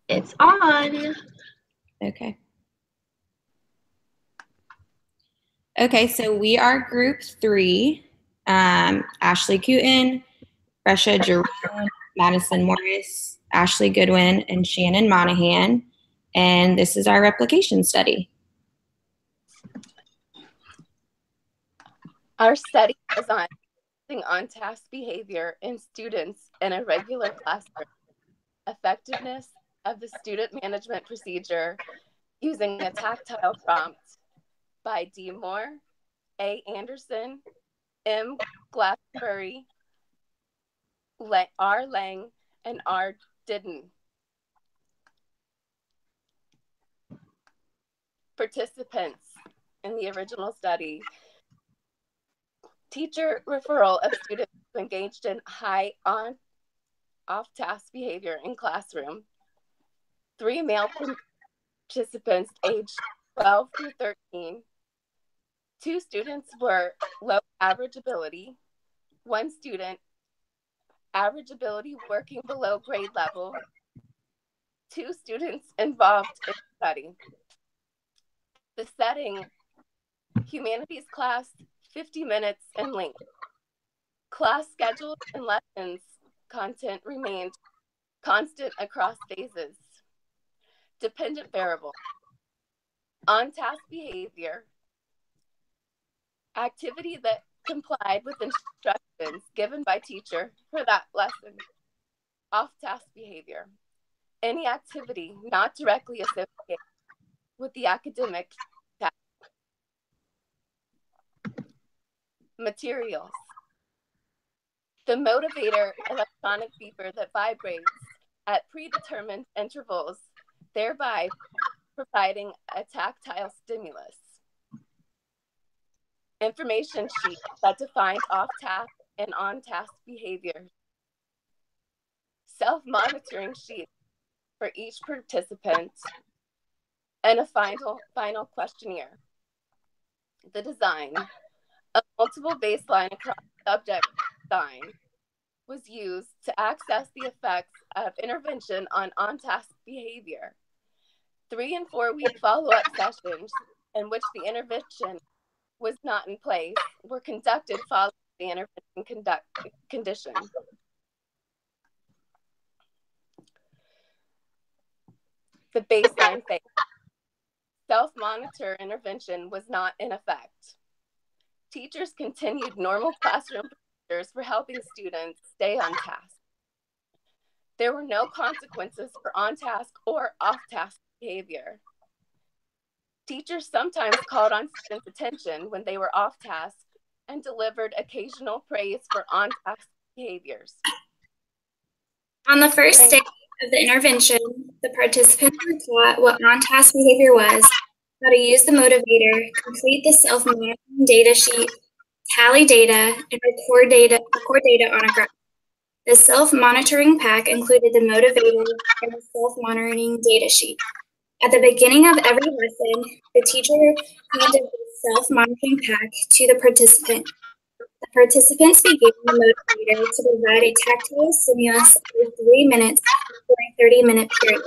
It's on. Okay. Okay, so we are group 3. Ashley Cooten, Brescia Jerome, Madison Morris, Ashley Goodwin, and Shannon Monahan. And this is our replication study. Our study is on task behavior in students in a regular classroom, effectiveness of the student management procedure using a tactile prompt by D. Moore, A. Anderson, M. Glassbury, R. Lang, and R. Didden. Participants in the original study: teacher referral of students engaged in high off-task behavior in classroom. 3 male participants aged 12 through 13. 2 students were low average ability. 1 student average ability working below grade level. 2 students involved in the study. The setting: humanities class, 50 minutes in length. Class schedule and lessons content remained constant across phases. Dependent variable: on-task behavior, activity that complied with instructions given by teacher for that lesson. Off-task behavior: any activity not directly associated with the academic task. Materials: the motivator electronic beeper that vibrates at predetermined intervals, thereby providing a tactile stimulus. Information sheet that defines off-task and on-task behavior. Self-monitoring sheet for each participant, and a final questionnaire. The design: a multiple baseline across subject design was used to access the effects of intervention on on-task behavior. 3 and 4 week follow-up sessions in which the intervention was not in place were conducted following the intervention condition. The baseline phase: self-monitor intervention was not in effect. Teachers continued normal classroom procedures for helping students stay on task. There were no consequences for on-task or off-task behavior. Teachers sometimes called on students' attention when they were off task and delivered occasional praise for on-task behaviors. On the first day of the intervention, the participants were taught what on-task behavior was, how to use the motivator, complete the self-monitoring data sheet, tally data, and record data on a graph. The self-monitoring pack included the motivator and the self-monitoring data sheet. At the beginning of every lesson, the teacher handed the self-monitoring pack to the participant. The participants began the motivator to provide a tactile stimulus every 3 minutes for a 30-minute period.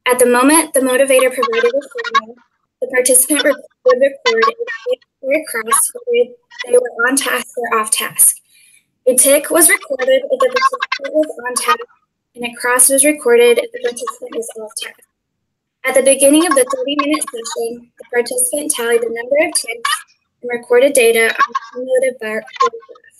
At the moment the motivator provided a signal, the participant would record a cross whether they were on task or off task. A tick was recorded if the participant was on task, and a cross was recorded if the participant was off task. At the beginning of the 30-minute session, the participant tallied the number of ticks and recorded data on the cumulative bar graph.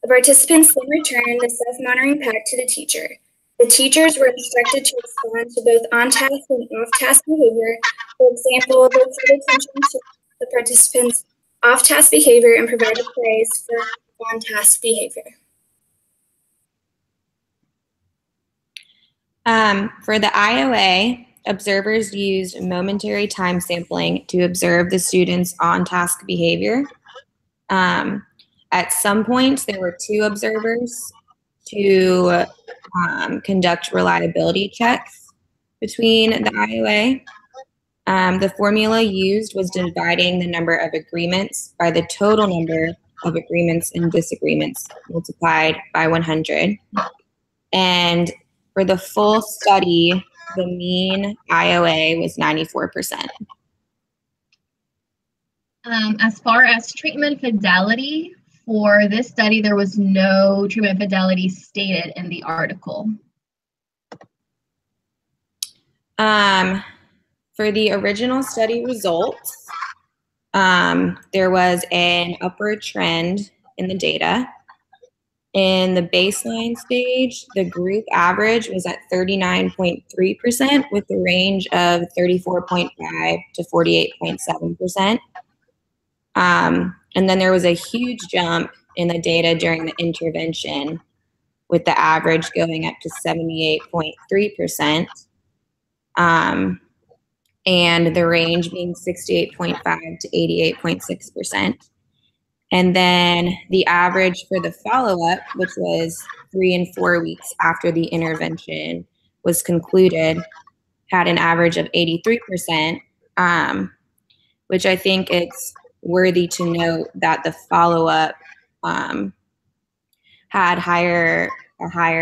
The participants then returned the self-monitoring pack to the teacher. The teachers were instructed to respond to both on-task and off-task behavior. For example, they paid attention to the participants' off-task behavior and provided praise for on-task behavior. For the IOA, observers used momentary time sampling to observe the students' on-task behavior. At some points, there were 2 observers to conduct reliability checks between the IOA. The formula used was dividing the number of agreements by the total number of agreements and disagreements multiplied by 100. And For the full study, the mean IOA was 94%. As far as treatment fidelity, for this study, there was no treatment fidelity stated in the article. For the original study results, there was an upward trend in the data. In the baseline stage, the group average was at 39.3% with a range of 34.5 to 48.7%. And then there was a huge jump in the data during the intervention, with the average going up to 78.3%, and the range being 68.5 to 88.6%. And then the average for the follow-up, which was 3 and 4 weeks after the intervention was concluded, had an average of 83%, which I think it's worthy to note that the follow-up had a higher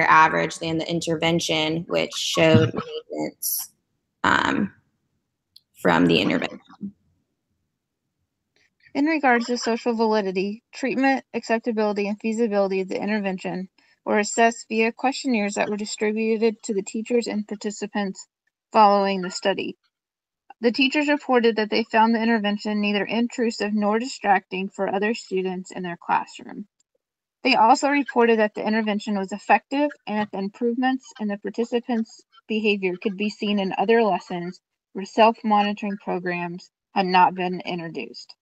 average than the intervention, which showed maintenance from the intervention. In regards to social validity, treatment, acceptability, and feasibility of the intervention were assessed via questionnaires that were distributed to the teachers and participants following the study. The teachers reported that they found the intervention neither intrusive nor distracting for other students in their classroom. They also reported that the intervention was effective and that the improvements in the participants' behavior could be seen in other lessons where self-monitoring programs had not been introduced.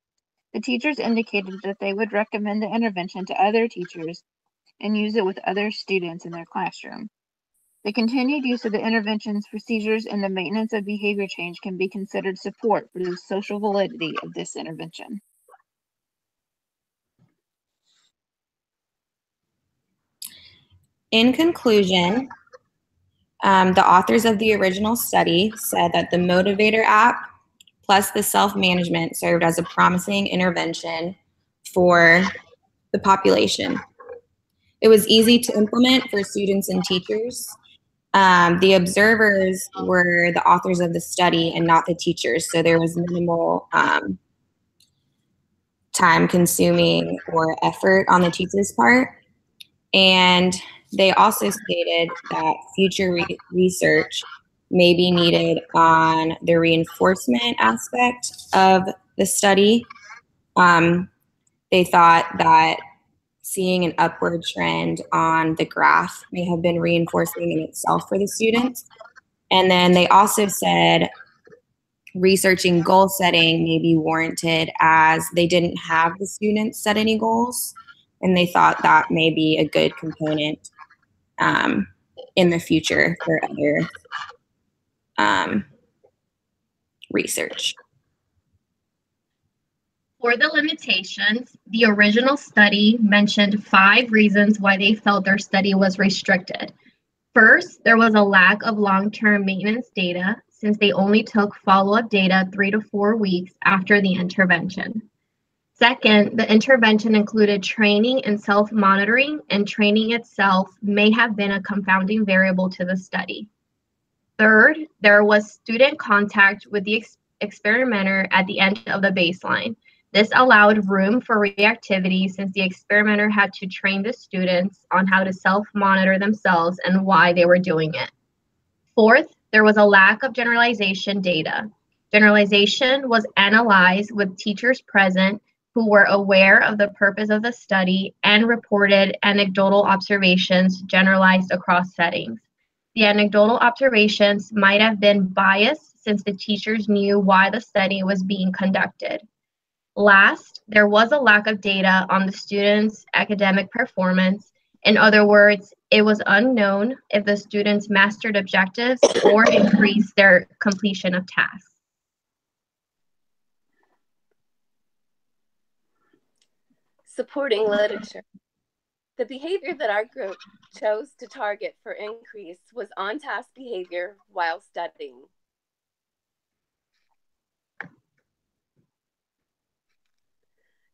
The teachers indicated that they would recommend the intervention to other teachers and use it with other students in their classroom. The continued use of the intervention's procedures and the maintenance of behavior change can be considered support for the social validity of this intervention. In conclusion, the authors of the original study said that the Motivator app plus the self-management served as a promising intervention for the population. It was easy to implement for students and teachers. The observers were the authors of the study and not the teachers, so there was minimal time-consuming or effort on the teacher's part. And they also stated that future research may be needed on the reinforcement aspect of the study. They thought that seeing an upward trend on the graph may have been reinforcing in itself for the students. And then they also said researching goal setting may be warranted as they didn't have the students set any goals. And they thought that may be a good component in the future for other research. For the limitations, the original study mentioned 5 reasons why they felt their study was restricted. First, there was a lack of long-term maintenance data since they only took follow-up data 3 to 4 weeks after the intervention. Second, the intervention included training and self-monitoring, and training itself may have been a confounding variable to the study. Third, there was student contact with the experimenter at the end of the baseline. This allowed room for reactivity since the experimenter had to train the students on how to self-monitor themselves and why they were doing it. Fourth, there was a lack of generalization data. Generalization was analyzed with teachers present who were aware of the purpose of the study and reported anecdotal observations generalized across settings. The anecdotal observations might have been biased since the teachers knew why the study was being conducted. Last, there was a lack of data on the students' academic performance. In other words, it was unknown if the students mastered objectives or increased their completion of tasks. Supporting literature. The behavior that our group chose to target for increase was on-task behavior while studying.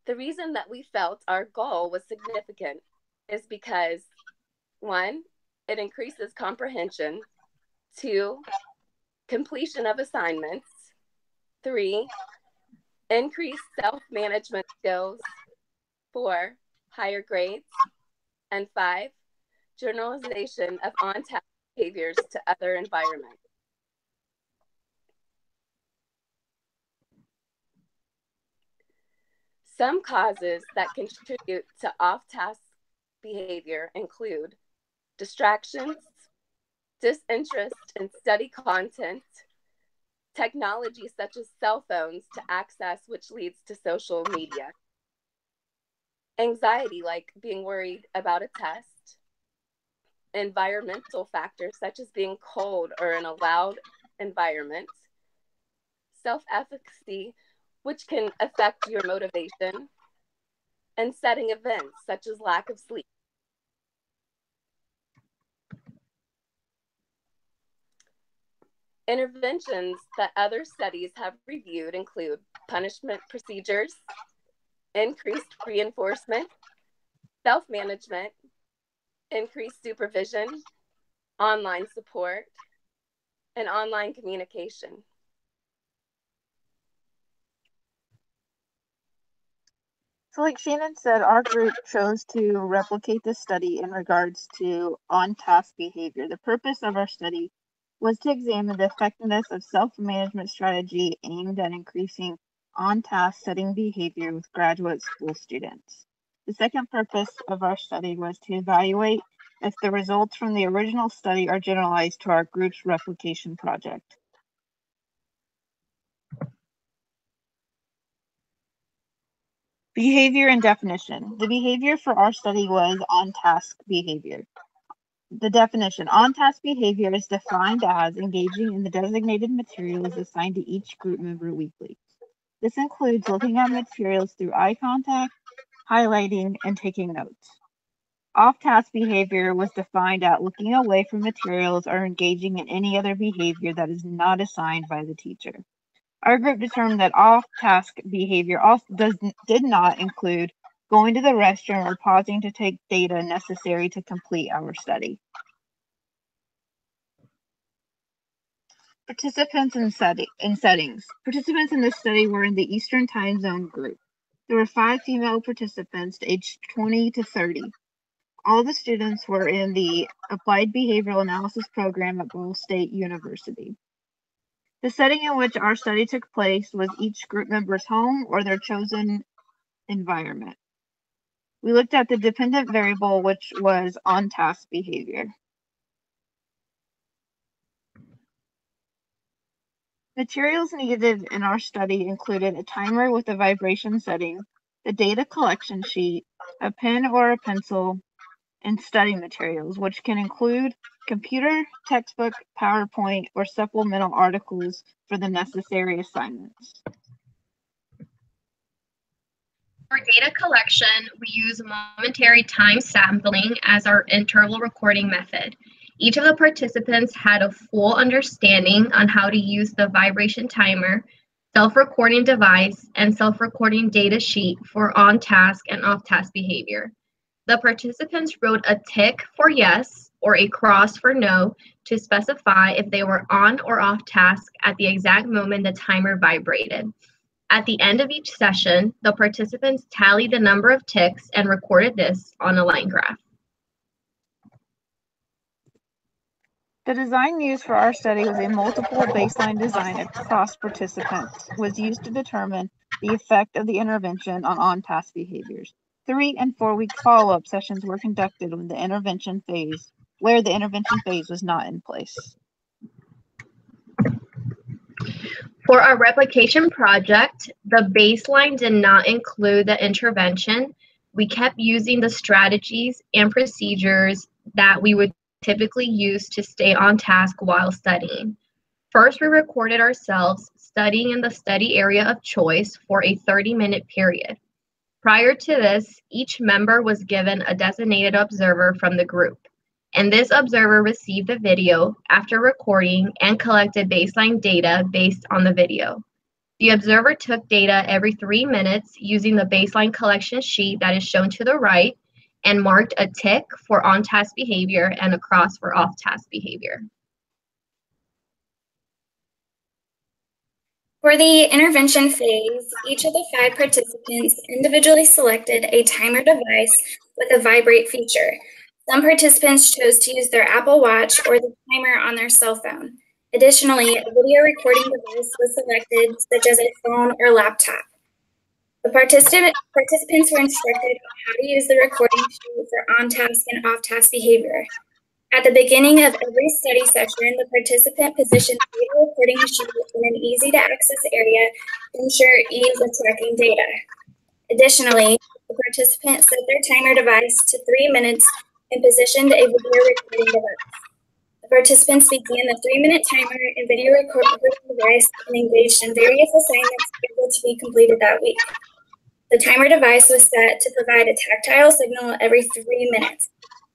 The reason that we felt our goal was significant is because, 1, It increases comprehension. 2, completion of assignments. 3, increased self-management skills. 4, higher grades. And 5, generalization of on-task behaviors to other environments. Some causes that contribute to off-task behavior include distractions, disinterest in study content, technology such as cell phones to access, which leads to social media, anxiety like being worried about a test, environmental factors such as being cold or in a loud environment, self-efficacy, which can affect your motivation, and setting events such as lack of sleep. Interventions that other studies have reviewed include punishment procedures, increased reinforcement, self-management, increased supervision, online support, and online communication. So like Shannon said, our group chose to replicate this study in regards to on-task behavior. The purpose of our study was to examine the effectiveness of self-management strategy aimed at increasing on-task setting behavior with graduate school students. The second purpose of our study was to evaluate if the results from the original study are generalized to our group's replication project. Behavior and definition. The behavior for our study was on-task behavior. The definition, on-task behavior is defined as engaging in the designated materials assigned to each group member weekly. This includes looking at materials through eye contact, highlighting, and taking notes. Off-task behavior was defined as looking away from materials or engaging in any other behavior that is not assigned by the teacher. Our group determined that off-task behavior also did not include going to the restroom or pausing to take data necessary to complete our study. Participants and settings. Participants in this study were in the Eastern Time Zone group. There were 5 female participants aged 20 to 30. All the students were in the Applied Behavioral Analysis program at Ball State University. The setting in which our study took place was each group member's home or their chosen environment. We looked at the dependent variable, which was on-task behavior. Materials needed in our study included a timer with a vibration setting, the data collection sheet, a pen or a pencil, and study materials, which can include computer, textbook, PowerPoint, or supplemental articles for the necessary assignments. For data collection, we use momentary time sampling as our interval recording method. Each of the participants had a full understanding on how to use the vibration timer, self-recording device, and self-recording data sheet for on-task and off-task behavior. The participants wrote a tick for yes or a cross for no to specify if they were on or off task at the exact moment the timer vibrated. At the end of each session, the participants tallied the number of ticks and recorded this on a line graph. The design used for our study was a multiple baseline design across participants, was used to determine the effect of the intervention on on-task behaviors. 3 and 4 week follow-up sessions were conducted when the intervention phase, where the intervention phase was not in place. For our replication project, the baseline did not include the intervention. We kept using the strategies and procedures that we would typically use to stay on task while studying. First, we recorded ourselves studying in the study area of choice for a 30-minute period. Prior to this, each member was given a designated observer from the group, and this observer received the video after recording and collected baseline data based on the video. The observer took data every 3 minutes using the baseline collection sheet that is shown to the right and marked a tick for on-task behavior and a cross for off-task behavior. For the intervention phase, each of the 5 participants individually selected a timer device with a vibrate feature. Some participants chose to use their Apple Watch or the timer on their cell phone. Additionally, a video recording device was selected, such as a phone or laptop. The participants were instructed on how to use the recording sheet for on-task and off-task behavior. At the beginning of every study session, the participant positioned the video recording sheet in an easy-to-access area to ensure ease of tracking data. Additionally, the participant set their timer device to 3 minutes and positioned a video recording device. The participants began the 3-minute timer and video recording device and engaged in various assignments scheduled to be completed that week. The timer device was set to provide a tactile signal every 3 minutes.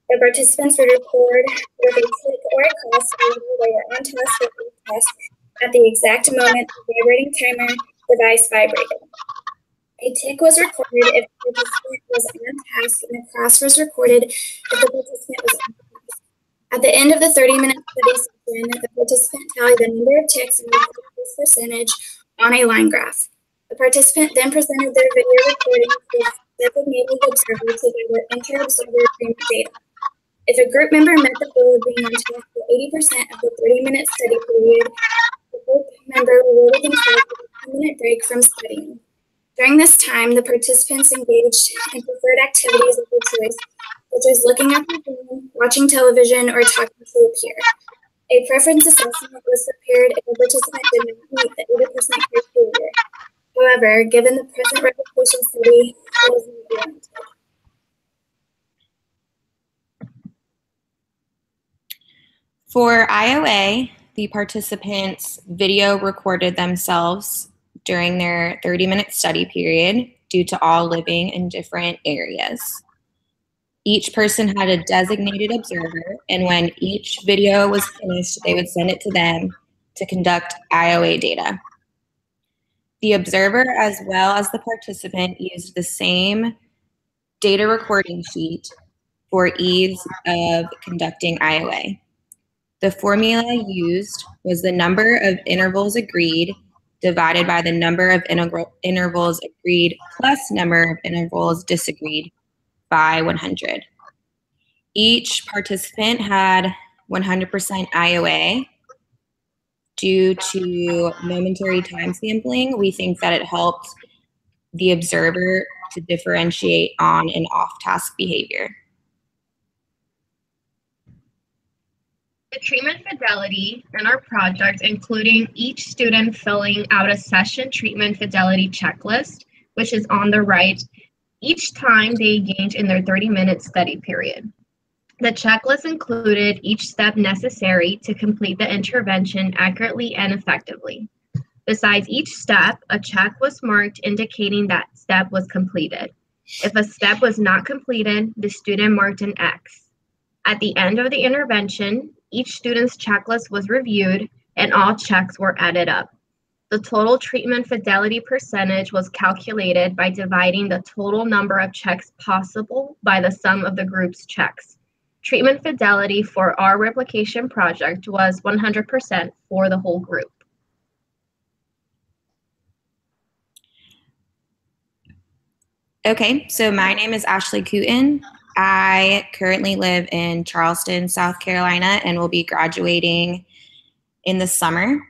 The participants would record with a click or a cross whether they were on task or off task at the exact moment the vibrating timer device vibrated. A tick was recorded if the participant was on task, and a cross was recorded if the participant was on task. At the end of the 30-minute study session, the participant tallied the number of ticks and recorded this percentage on a line graph. The participant then presented their video recording to the designated observer to gather inter-observer agreement data. If a group member met the goal of being on task for 80% of the 30-minute study period, the group member rewarded themselves with a 10-minute break from studying. During this time, the participants engaged in preferred activities of their choice, such as looking at their phone, watching television, or talking to a peer. A preference assessment was prepared if a participant did not meet the 80% criteria. However, given the present replication study, it was not warranted. For IOA, the participants video recorded themselves during their 30-minute study period due to all living in different areas. Each person had a designated observer, and when each video was finished, they would send it to them to conduct IOA data. The observer, as well as the participant, used the same data recording sheet for ease of conducting IOA. The formula used was the number of intervals agreed divided by the number of intervals agreed plus number of intervals disagreed by 100. Each participant had 100% IOA. Due to momentary time sampling, we think that it helped the observer to differentiate on and off-task behavior. The treatment fidelity in our project, including each student filling out a session treatment fidelity checklist, which is on the right, each time they engage in their 30-minute study period. The checklist included each step necessary to complete the intervention accurately and effectively. Besides each step, a check was marked indicating that step was completed. If a step was not completed, the student marked an X. At the end of the intervention, each student's checklist was reviewed and all checks were added up. The total treatment fidelity percentage was calculated by dividing the total number of checks possible by the sum of the group's checks. Treatment fidelity for our replication project was 100% for the whole group. Okay, so my name is Ashley Cooten. I currently live in Charleston, South Carolina, and will be graduating in the summer.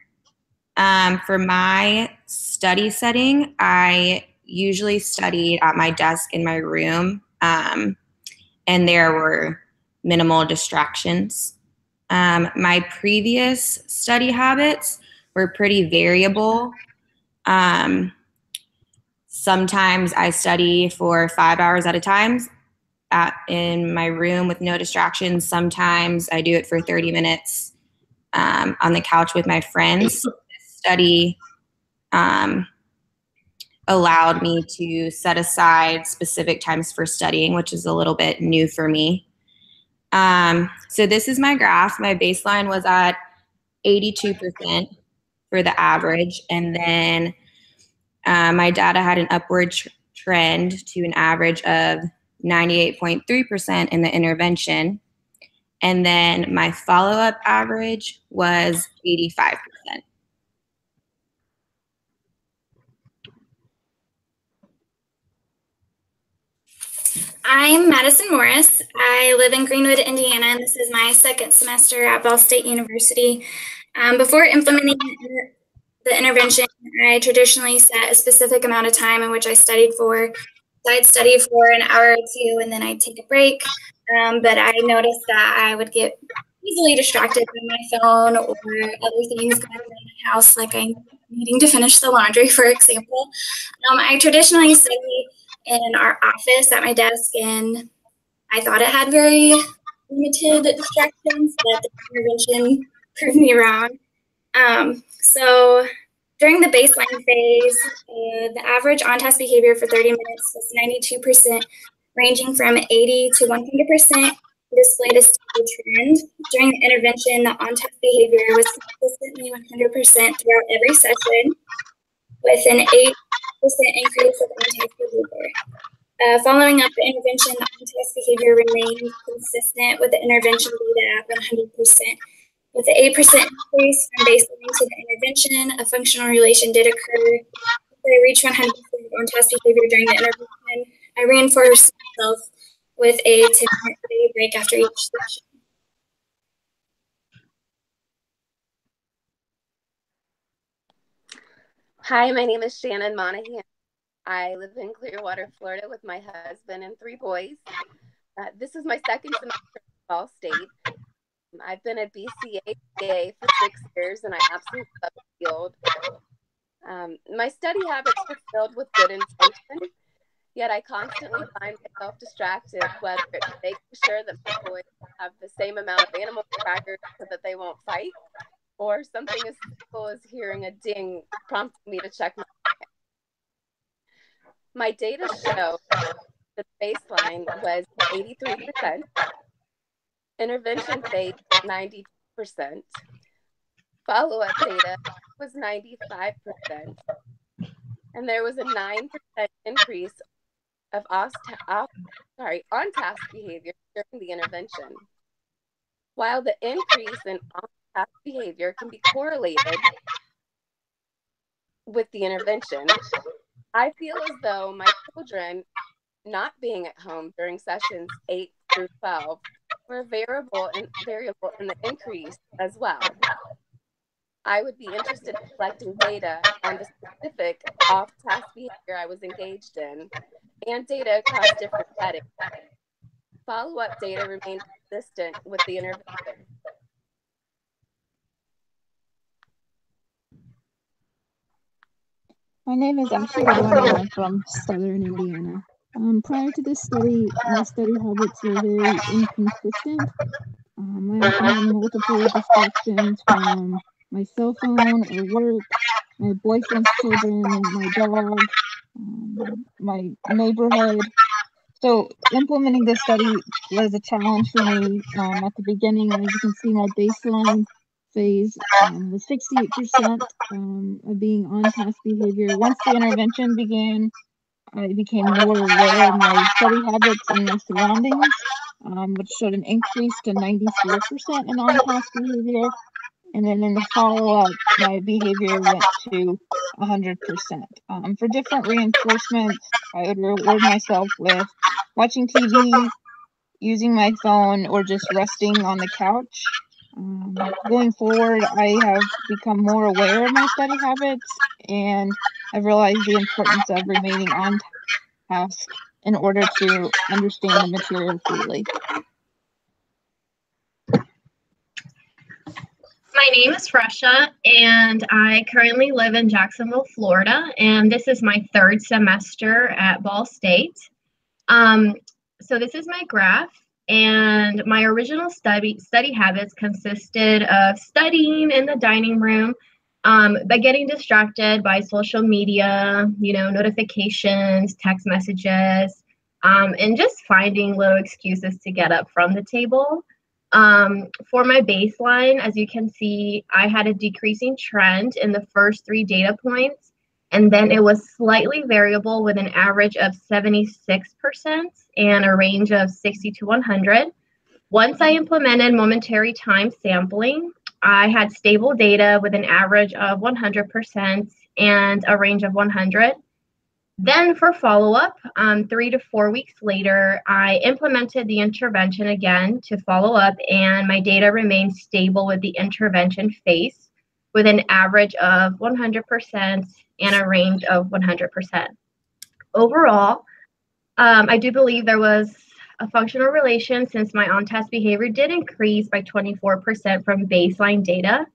For my study setting, I usually studied at my desk in my room, and there were minimal distractions. My previous study habits were pretty variable. Sometimes I study for 5 hours at a time in my room with no distractions. Sometimes I do it for 30 minutes on the couch with my friends. This study allowed me to set aside specific times for studying, which is a little bit new for me. So this is my graph. My baseline was at 82% for the average, and then my data had an upward trend to an average of 98.3% in the intervention. And then my follow-up average was 85%. I'm Madison Morris. I live in Greenwood, Indiana, and this is my second semester at Ball State University. Before implementing the intervention, I traditionally set a specific amount of time in which I studied for. So I'd study for an hour or two, and then I'd take a break. But I noticed that I would get easily distracted by my phone or other things going on in my house, like I'm needing to finish the laundry, for example. I traditionally study in our office at my desk, and I thought it had very limited distractions, but the intervention proved me wrong. So during the baseline phase, the average on-task behavior for 30 minutes was 92%, ranging from 80 to 100%, displayed a stable trend. During the intervention, the on-task behavior was consistently 100% throughout every session, with an 8% increase of on-task behavior. Following up the intervention, the on-task behavior remained consistent with the intervention data at 100%. With the 8% increase from baseline to the intervention, a functional relation did occur. After I reached 100% on-task behavior during the intervention, I reinforced myself with a 10-minute break after each session. Hi, my name is Shannon Monahan. I live in Clearwater, Florida with my husband and 3 boys. This is my second semester at Ball State. I've been at BCA for 6 years, and I absolutely love the field. My study habits were filled with good intention, yet I constantly find myself distracted, whether it's making sure that my boys have the same amount of animal crackers so that they won't fight, or something as simple as hearing a ding prompting me to check my data show the baseline was 83%, intervention phase 92%, follow-up data was 95%, and there was a 9% increase of on-task behavior during the intervention. While the increase in on-task behavior can be correlated with the intervention, I feel as though my children not being at home during sessions 8 through 12 were variable in the increase as well. I would be interested in collecting data on the specific off-task behavior I was engaged in and data across different settings. Follow-up data remained consistent with the intervention. My name is Ashley Goodwin, and I'm from Southern Indiana. Prior to this study, my study habits were very inconsistent. I often had multiple distractions from my cell phone or work, my boyfriend's children, my dog, my neighborhood. So implementing this study was a challenge for me. At the beginning, as you can see, my baseline phase was 68% of being on task behavior. Once the intervention began, I became more aware of my study habits and my surroundings, which showed an increase to 94% in on task behavior. And then in the follow-up, my behavior went to 100%. For different reinforcements, I would reward myself with watching TV, using my phone, or just resting on the couch. Going forward, I have become more aware of my study habits, and I've realized the importance of remaining on task in order to understand the material fully. My name is Fresha, and I currently live in Jacksonville, Florida, and this is my 3rd semester at Ball State. So this is my graph, and my original study habits consisted of studying in the dining room, but getting distracted by social media, notifications, text messages, and just finding little excuses to get up from the table. For my baseline, as you can see, I had a decreasing trend in the first 3 data points, And then it was slightly variable with an average of 76% and a range of 60 to 100. Once I implemented momentary time sampling, I had stable data with an average of 100% and a range of 100. Then for follow-up, 3 to 4 weeks later, I implemented the intervention again to follow up, and my data remained stable with the intervention phase with an average of 100% and a range of 100%. Overall, I do believe there was a functional relation since my on-task behavior did increase by 24% from baseline data.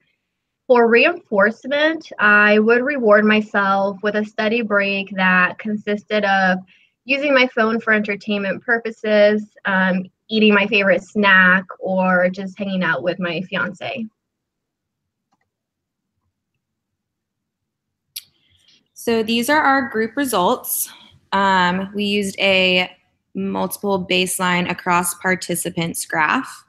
For reinforcement, I would reward myself with a study break that consisted of using my phone for entertainment purposes, eating my favorite snack, or just hanging out with my fiance. So these are our group results. We used a multiple baseline across participants graph.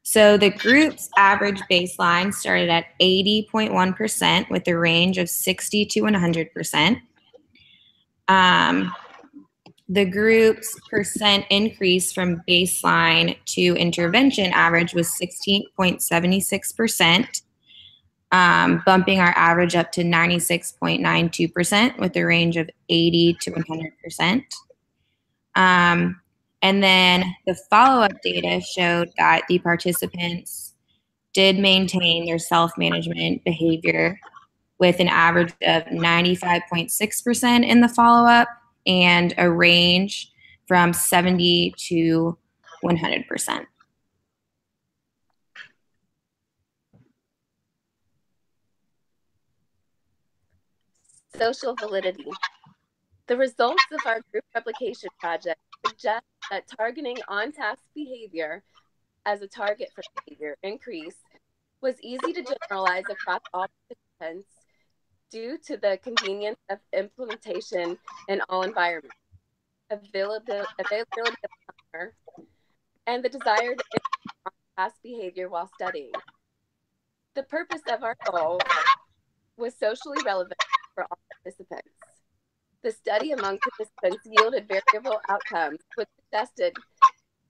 So the group's average baseline started at 80.1% with a range of 60 to 100%. The group's percent increase from baseline to intervention average was 16.76%, bumping our average up to 96.92% with a range of 80 to 100%. And then the follow-up data showed that the participants did maintain their self-management behavior with an average of 95.6% in the follow-up and a range from 70 to 100%. Social validity. The results of our group replication project suggest that targeting on-task behavior as a target for behavior increase was easy to generalize across all participants due to the convenience of implementation in all environments, availability of timer, and the desire to implement on-task behavior while studying. The purpose of our goal was socially relevant for all participants. The study among participants yielded variable outcomes, which suggested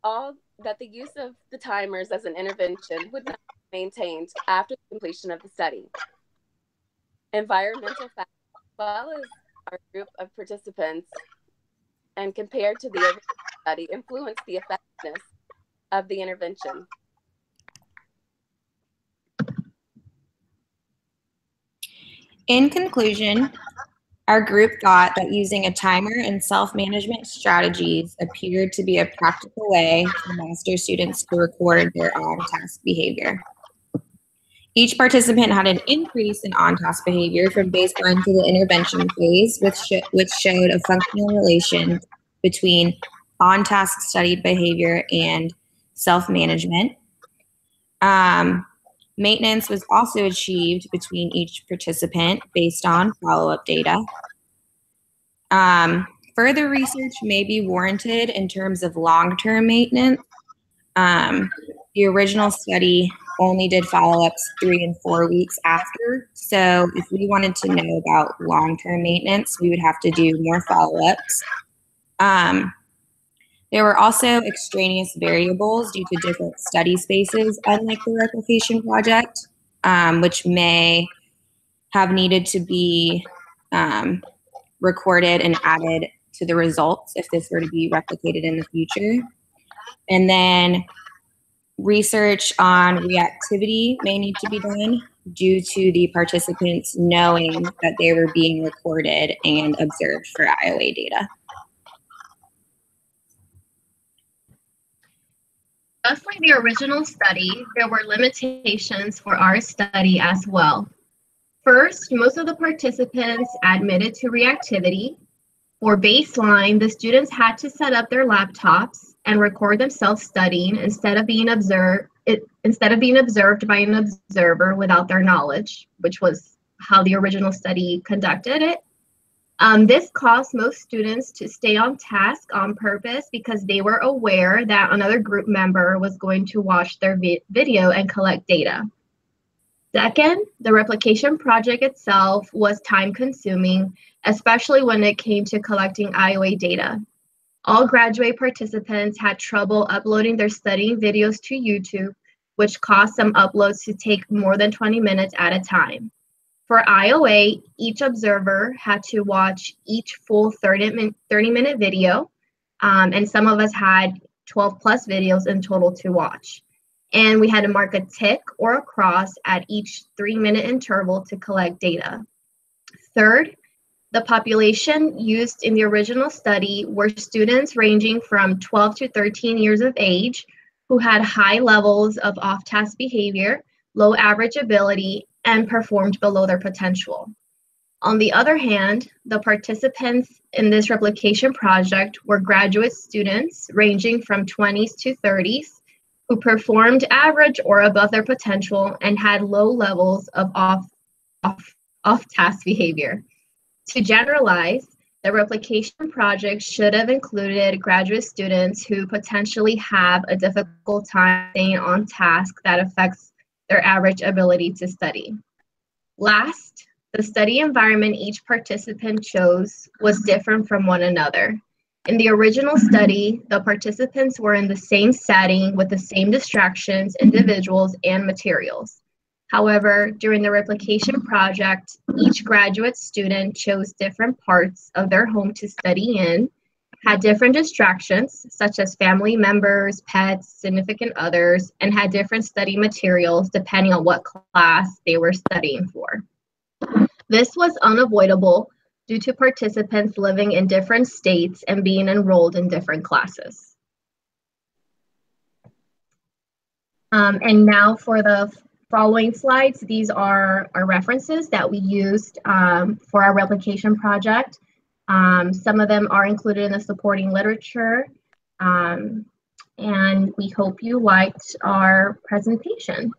that the use of the timers as an intervention would not be maintained after the completion of the study. Environmental factors, as well as our group of participants, and compared to the original study, influenced the effectiveness of the intervention. In conclusion, our group thought that using a timer and self-management strategies appeared to be a practical way for master students to record their on-task behavior. Each participant had an increase in on-task behavior from baseline to the intervention phase, which showed a functional relation between on-task studied behavior and self-management. Maintenance was also achieved between each participant based on follow-up data. Further research may be warranted in terms of long-term maintenance. The original study only did follow-ups 3 and 4 weeks after. So if we wanted to know about long-term maintenance, we would have to do more follow-ups. There were also extraneous variables due to different study spaces, unlike the Replication Project, which may have needed to be recorded and added to the results if this were to be replicated in the future. And then research on reactivity may need to be done due to the participants knowing that they were being recorded and observed for IOA data. Just like the original study, there were limitations for our study as well. First, most of the participants admitted to reactivity. For baseline, the students had to set up their laptops and record themselves studying instead of being observed by an observer without their knowledge, which was how the original study conducted it. This caused most students to stay on task on purpose because they were aware that another group member was going to watch their video and collect data. Second, the replication project itself was time-consuming, especially when it came to collecting IOA data. All graduate participants had trouble uploading their studying videos to YouTube, which caused some uploads to take more than 20 minutes at a time. For IOA, each observer had to watch each full 30-minute video, and some of us had 12 plus videos in total to watch. And we had to mark a tick or a cross at each 3-minute interval to collect data. Third, the population used in the original study were students ranging from 12 to 13 years of age who had high levels of off-task behavior, low average ability, and performed below their potential. On the other hand, the participants in this replication project were graduate students ranging from 20s to 30s who performed average or above their potential and had low levels of off-task behavior. To generalize, the replication project should have included graduate students who potentially have a difficult time staying on task that affects their average ability to study. Last, the study environment each participant chose was different from one another. In the original study, the participants were in the same setting with the same distractions, individuals, and materials. However, during the replication project, each graduate student chose different parts of their home to study in, had different distractions, such as family members, pets, significant others, and had different study materials depending on what class they were studying for. This was unavoidable due to participants living in different states and being enrolled in different classes. And now for the following slides, these are our references that we used for our replication project. Some of them are included in the supporting literature, and we hope you liked our presentation.